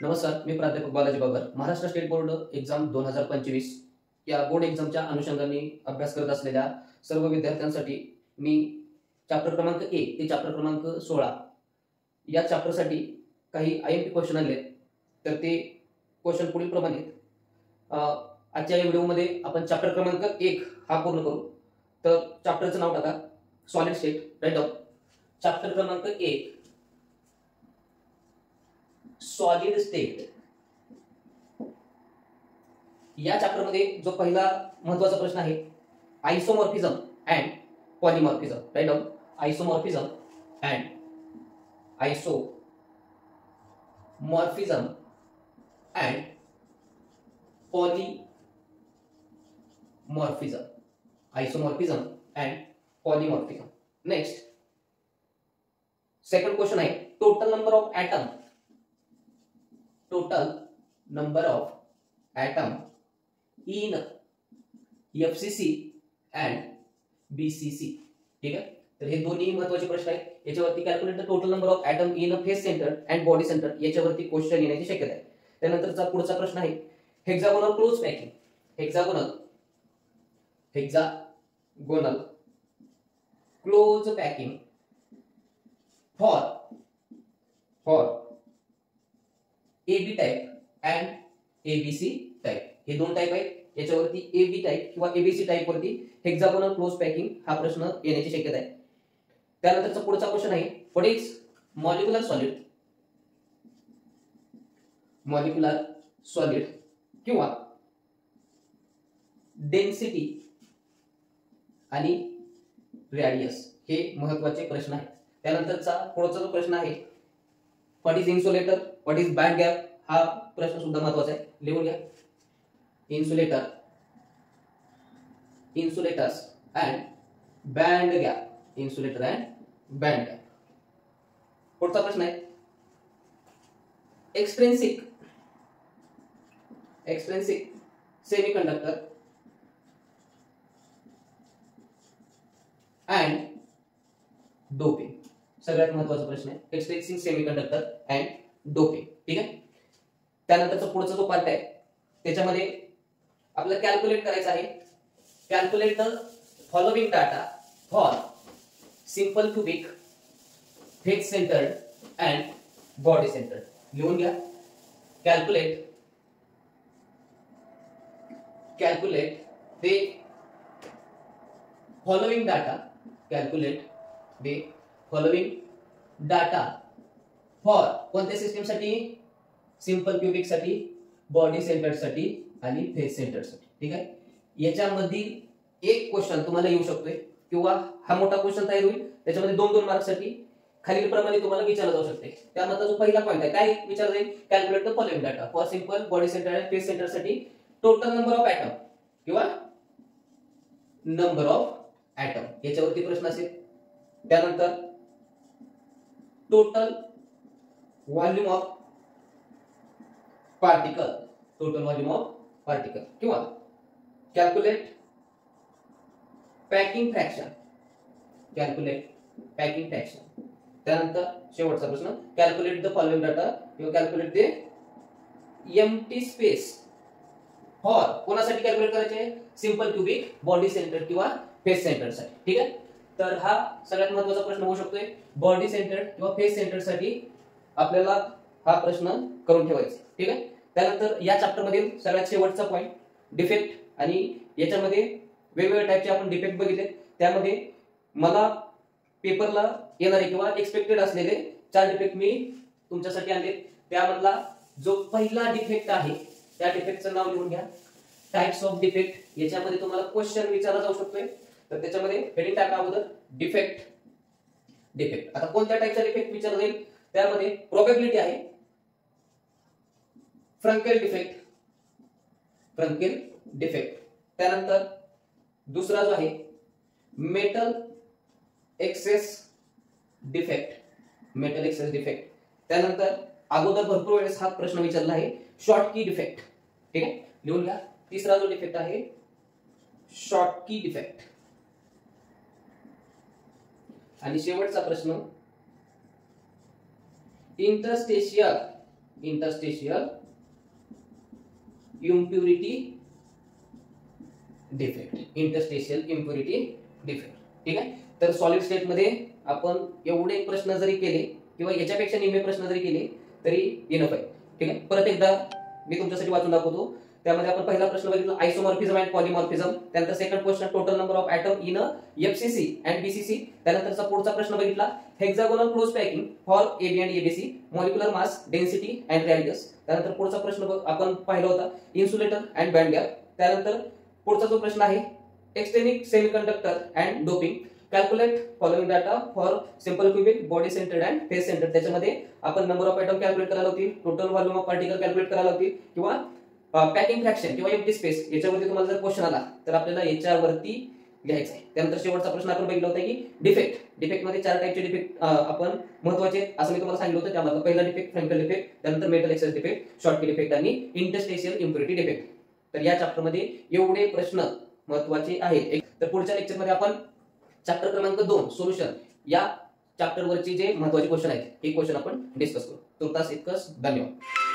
नमस्कार, मी प्राध्यापक Balaji Babar. Maharashtra state board exam 2025 या बोर्ड एक्झामच्या अनुषंगाने अभ्यास करत असलेल्या सर्व विद्यार्थ्यांसाठी मी चॅप्टर क्रमांक 1 ते चॅप्टर क्रमांक 16 या चॅप्टरसाठी काही IMP क्वेश्चन आणले. तर ते क्वेश्चन पुढील प्रमाणे आजच्या या व्हिडिओमध्ये आपण चॅप्टर क्रमांक 1 हा पूर्ण करू. तर चॅप्टरचं नाव टाका solid state. Write down. Chapter क्रमांक 1 सॉलिड स्टेट. या चॅप्टर मध्ये जो पहिला महत्त्वाचा प्रश्न आहे isomorphism and polymorphism. Write down. Isomorphism and isomorphism and polymorphism. Isomorphism and polymorphism. Next second question आहे total number of atom. Total number of atom in FCC and BCC. ठीक आहे. तर हे दोन्ही महत्त्वाचे प्रश्न आहेत. याच्यावरती calculate the total number of atom in face centre and body centre याच्यावरती क्वेश्चन येण्याची शक्यता आहे. त्यानंतरचा पुढचा प्रश्न आहे hexagonal close packing. Hexagonal close packing for AB type and ABC type. हे दोन टाइप आहेत. याच्यावरती AB टाइप किंवा ABC टाइप वरती हेक्सागोनल क्लोज पॅकिंग हा प्रश्न येण्याची शक्यता आहे. त्यानंतरचा पुढचा क्वेश्चन आहे what is molecular solid. Molecular solid किंवा डेन्सिटी आणि रेडियस हे महत्त्वाचे प्रश्न आहेत. त्यानंतरचा पुढचा जो प्रश्न आहे what is insulator, what is band gap हा प्रश्न सुद्धा महत्त्वाचा आहे. लिहून घ्या. Insulators and band gap. Insulator and band gap. पुढचा प्रश्न आहे एक्सट्रिन्सिक सेमीकंडक्टर अँड डोपिंग. सगळ्यात महत्त्वाचा प्रश्न आहे एक्सट्रिन्सिक सेमीकंडक्टर अँड डोपिंग. ठीक आहे. त्यानंतरचा पुढचा जो पार्ट आहे त्याच्यामध्ये आपल्याला कॅल्क्युलेट करायचं आहे. Calculate the following data for simple cubic face centred and body centred. लिहून घ्या. Calculate the following data. Calculate the following data for कोणत्या सिस्टीम साठी? सिंपल क्यूबिक साठी, बॉडी सेंटर्ड साठी आणि फेस सेंटर्ड साठी. ठीक आहे. याच्यामधील एक क्वेश्चन तुम्हाला येऊ शकतोय किंवा हा मोठा क्वेश्चन तयार होईल. त्याच्यामध्ये 2-2 मार्क्स साठी खालील प्रमाणे तुम्हाला विचारलं जाऊ शकते. त्यामध्ये जो पहिला पॉइंट आहे काय विचारलं जाईल? Calculate the following data for simple body centre आणि फेस सेंटर साठी टोटल नंबर ऑफ एटम किंवा नंबर ऑफ एटम याच्यावरती प्रश्न असेल. त्यानंतर total volume of particle. Total volume of particle किंवा calculate packing fraction. Calculate packing fraction. त्यानंतर शेवटचा प्रश्न कॅल्क्युलेट द फॉलोइंग डाटा किंवा calculate the empty space for कोणासाठी कॅल्क्युलेट करायचे? सिंपल क्यूबिक, बॉडी सेंटर किंवा फेस सेंटर साठी. ठीक आहे. तर हा सगळ्यात महत्त्वाचा प्रश्न होऊ शकतोय. बॉडी सेंटर किंवा फेस सेंटर साठी आपल्याला हा प्रश्न करून ठेवायचा. ठीक आहे. त्यानंतर या चॅप्टर मधील सगळ्यात शेवटचा पॉइंट डिफेक्ट. आणि याच्यामध्ये वेगवेगळ्या टाइपचे आपण डिफेक्ट बघितले. त्यामध्ये मला पेपरला येणारे किंवा एक्सपेक्टेड असलेले 4 डिफेक्ट मी तुमच्यासाठी आणले. त्यामधला जो पहिला डिफेक्ट आहे त्या डिफेक्टचं नाव लिहून घ्या. Types of defect. याच्यामध्ये तुम्हाला क्वेश्चन विचारला जाऊ शकतोय. तर त्याच्यामध्ये हेडिंग टाका अगोदर डिफेक्ट. आता कोणत्या टाइपचा डिफेक्ट विचारला जाईल? त्यामध्ये प्रोबॅबिलिटी आहे फ्रंकेल डिफेक्ट. त्यानंतर दुसरा जो आहे मेटल एक्सेस डिफेक्ट. त्यानंतर अगोदर भरपूर वेळेस हा प्रश्न विचारला आहे शॉर्ट की डिफेक्ट. ठीक आहे. लिहून घ्या. तिसरा जो डिफेक्ट आहे शॉर्ट की डिफेक्ट. आणि शेवटचा प्रश्न interstitial interstitial impurity defect, interstitial impurity defect. ठीक आहे. तर सॉलिड स्टेट मध्ये आपण एवढे प्रश्न जरी केले किंवा याच्यापेक्षा निम्मे प्रश्न जरी केले तरी इनफ आहे. ठीक आहे. परत एकदा मी तुमच्यासाठी वाचून दाखवतो. त्यामध्ये आपण पहिला प्रश्न बघितला आयसोमॉर्फिझम अँड पॉलिमॉर्फिझम. त्यानंतर second question total number of atom in FCC and BCC. त्यानंतरचा पुढचा प्रश्न बघितला hexagonal close packing for AB and ABC, molecular mass, density and radius. त्यानंतर पुढचा प्रश्न आपण पाहिला होता इन्सुलेटर अँड बँड गॅप. त्यानंतर पुढचा जो प्रश्न आहे extrinsic semiconductor and doping. Calculate following data for simple cubic, body centred and face centred. त्याच्यामध्ये आपण नंबर ऑफ ॲटम कॅल्क्युलेट करायला होती, total volume of particle calculate करायला होती किंवा पॅकिंग फ्रॅक्शन किंवा एम्प्टी स्पेस याच्यावरती तुम्हाला जर क्वेश्चन आला तर आपल्याला याच्यावरती लिहायचं आहे. त्यानंतर शेवटचा प्रश्न आपण बघितला होता की डिफेक्ट. डिफेक्ट मध्ये 4 टाईपचे डिफेक्ट आपण महत्त्वाचे असं मी तुम्हाला सांगितलं होतं. त्यामध्ये पहिला डिफेक्ट फ्रँकल डिफेक्ट, त्यानंतर metal access defect, Schottky defect आणि इंटरस्टेशियल इम्प्युरिटी डिफेक्ट. तर या चॅप्टर मध्ये एवढे प्रश्न महत्त्वाचे आहेत. तर पुढच्या लेक्चर मध्ये आपण चॅप्टर क्रमांक 2 सोल्युशन या चॅप्टर वरचे जे महत्त्वाचे क्वेश्चन आहेत हे क्वेश्चन आपण डिस्कस करू. तुर्तास इतकंच. धन्यवाद.